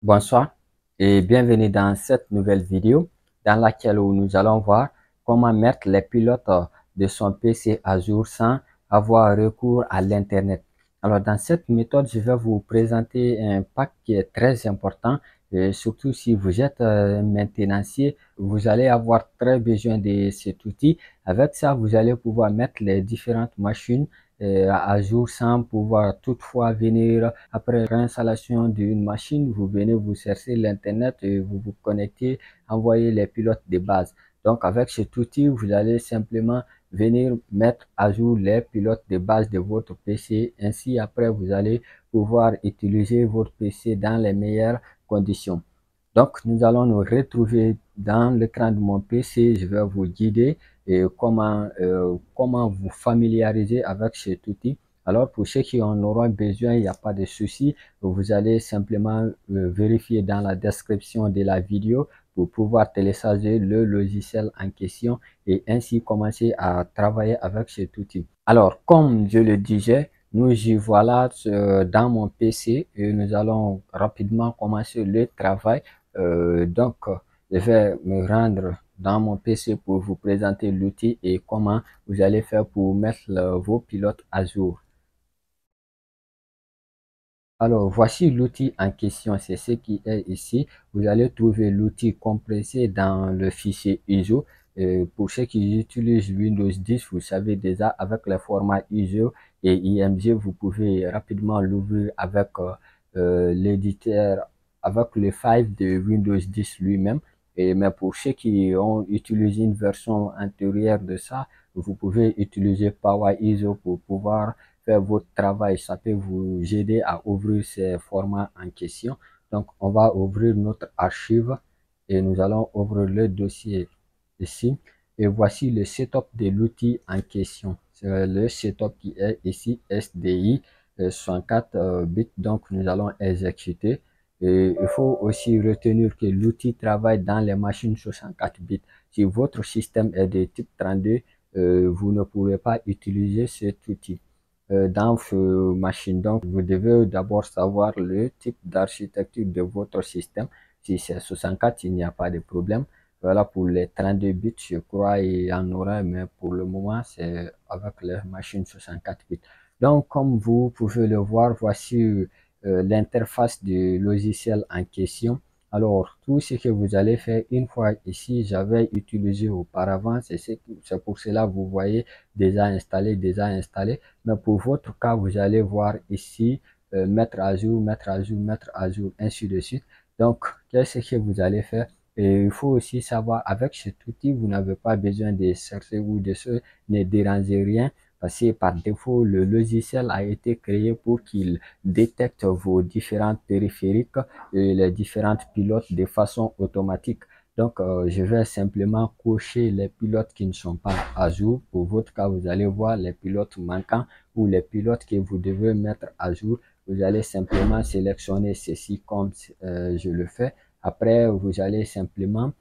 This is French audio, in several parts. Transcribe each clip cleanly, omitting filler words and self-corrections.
Bonsoir et bienvenue dans cette nouvelle vidéo dans laquelle nous allons voir comment mettre les pilotes de son PC à jour sans avoir recours à l'Internet. Alors dans cette méthode, je vais vous présenter un pack qui est très important et surtout si vous êtes maintenancier, vous allez avoir très besoin de cet outil. Avec ça, vous allez pouvoir mettre les différentes machines à jour sans pouvoir toutefois venir après l'installation d'une machine, vous venez vous chercher l'internet et vous vous connectez, envoyer les pilotes de base. Donc avec cet outil, vous allez simplement venir mettre à jour les pilotes de base de votre PC. Ainsi après, vous allez pouvoir utiliser votre PC dans les meilleures conditions. Donc, nous allons nous retrouver dans l'écran de mon PC. Je vais vous guider et comment vous familiariser avec cet outil. Alors, pour ceux qui en auront besoin, il n'y a pas de souci. Vous allez simplement vérifier dans la description de la vidéo pour pouvoir télécharger le logiciel en question et ainsi commencer à travailler avec cet outil. Alors, comme je le disais, nous y voilà dans mon PC et nous allons rapidement commencer le travail. Donc, je vais me rendre dans mon PC pour vous présenter l'outil et comment vous allez faire pour mettre vos pilotes à jour. Alors, voici l'outil en question, c'est ce qui est ici. Vous allez trouver l'outil compressé dans le fichier ISO. Pour ceux qui utilisent Windows 10, vous savez déjà, avec le format ISO et IMG, vous pouvez rapidement l'ouvrir avec l'éditeur, avec le file de Windows 10 lui-même. Mais pour ceux qui ont utilisé une version antérieure de ça, vous pouvez utiliser Power ISO pour pouvoir faire votre travail. Ça peut vous aider à ouvrir ces formats en question. Donc, on va ouvrir notre archive et nous allons ouvrir le dossier ici. Et voici le setup de l'outil en question. C'est le setup qui est ici, SDI 64 bits. Donc, nous allons exécuter. Et il faut aussi retenir que l'outil travaille dans les machines 64 bits. Si votre système est de type 32, vous ne pourrez pas utiliser cet outil dans vos machines. Donc, vous devez d'abord savoir le type d'architecture de votre système. Si c'est 64, il n'y a pas de problème. Voilà, pour les 32 bits, je crois, il y en aura, mais pour le moment, c'est avec les machines 64 bits. Donc, comme vous pouvez le voir, voici l'interface du logiciel en question. Alors, tout ce que vous allez faire une fois ici, j'avais utilisé auparavant, c'est pour cela vous voyez déjà installé, déjà installé. Mais pour votre cas, vous allez voir ici, mettre à jour, mettre à jour, mettre à jour, ainsi de suite. Donc, qu'est-ce que vous allez faire? Et il faut aussi savoir, avec cet outil, vous n'avez pas besoin de chercher ou de se ne déranger rien. Parce que par défaut, le logiciel a été créé pour qu'il détecte vos différentes périphériques et les différentes pilotes de façon automatique. Donc, je vais simplement cocher les pilotes qui ne sont pas à jour. Pour votre cas, vous allez voir les pilotes manquants ou les pilotes que vous devez mettre à jour. Vous allez simplement sélectionner ceci comme je le fais. Après, vous allez simplement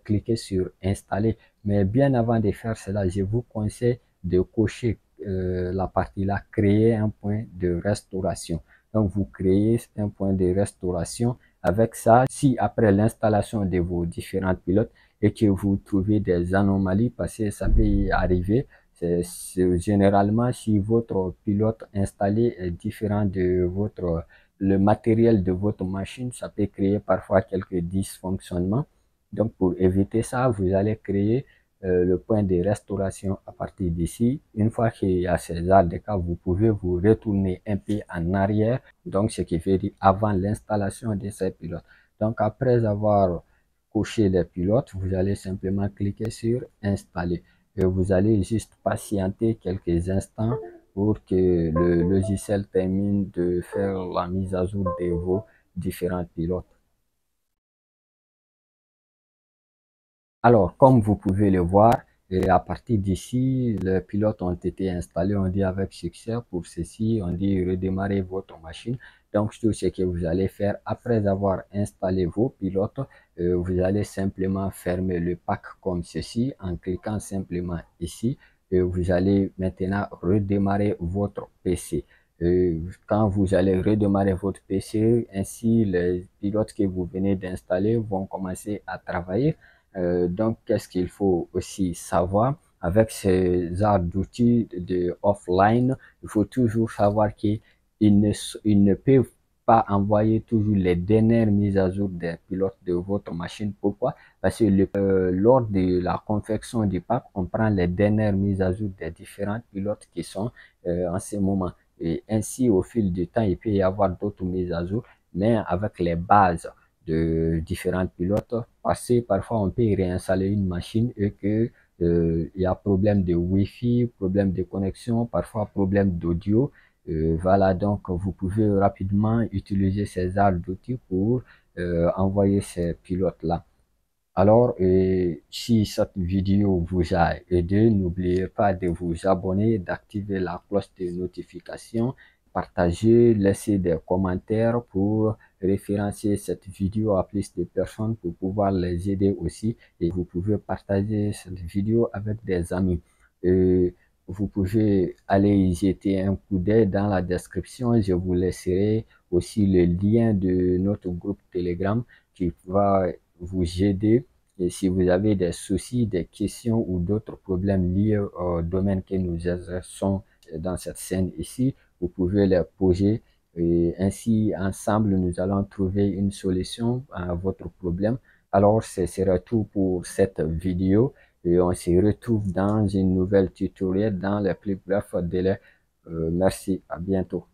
cliquer sur installer. Mais bien avant de faire cela, je vous conseille de cocher la partie là, créer un point de restauration. Donc, vous créez un point de restauration. Avec ça, si après l'installation de vos différents pilotes et que vous trouvez des anomalies, parce que ça peut y arriver, c'est généralement si votre pilote installé est différent de le matériel de votre machine, ça peut créer parfois quelques dysfonctionnements. Donc, pour éviter ça, vous allez créer le point de restauration à partir d'ici. Une fois qu'il y a ces genres de cas, vous pouvez vous retourner un peu en arrière. Donc, ce qui veut dire avant l'installation de ces pilotes. Donc, après avoir coché les pilotes, vous allez simplement cliquer sur installer. Et vous allez juste patienter quelques instants pour que le logiciel termine de faire la mise à jour de vos différents pilotes. Alors, comme vous pouvez le voir, et à partir d'ici, les pilotes ont été installés, on dit avec succès. Pour ceci, on dit redémarrer votre machine. Donc, tout ce que vous allez faire après avoir installé vos pilotes, vous allez simplement fermer le pack comme ceci en cliquant simplement ici. Et vous allez maintenant redémarrer votre PC. quand vous allez redémarrer votre PC, ainsi les pilotes que vous venez d'installer vont commencer à travailler. Donc, qu'est-ce qu'il faut aussi savoir? Avec ces genres d'outils de offline, il faut toujours savoir qu'ils ils ne peuvent pas envoyer toujours les dernières mises à jour des pilotes de votre machine. Pourquoi? Parce que lors de la confection du pack, on prend les dernières mises à jour des différents pilotes qui sont en ce moment. Et ainsi, au fil du temps, il peut y avoir d'autres mises à jour, mais avec les bases de différents pilotes, parce que parfois on peut réinstaller une machine et que il y a problème de Wi-Fi, problème de connexion, parfois problème d'audio. Voilà, donc vous pouvez rapidement utiliser ces arts d'outils pour envoyer ces pilotes-là. Alors, si cette vidéo vous a aidé, n'oubliez pas de vous abonner, d'activer la cloche de notification, partager, laisser des commentaires pour référencer cette vidéo à plus de personnes pour pouvoir les aider aussi. Et vous pouvez partager cette vidéo avec des amis. Et vous pouvez aller y jeter un coup d'œil dans la description. Je vous laisserai aussi le lien de notre groupe Telegram qui va vous aider. Et si vous avez des soucis, des questions ou d'autres problèmes liés au domaine que nous exerçons dans cette scène ici, vous pouvez les poser et ainsi, ensemble, nous allons trouver une solution à votre problème. Alors, ce sera tout pour cette vidéo et on se retrouve dans une nouvelle tutoriel dans les plus brefs délais. Merci, à bientôt.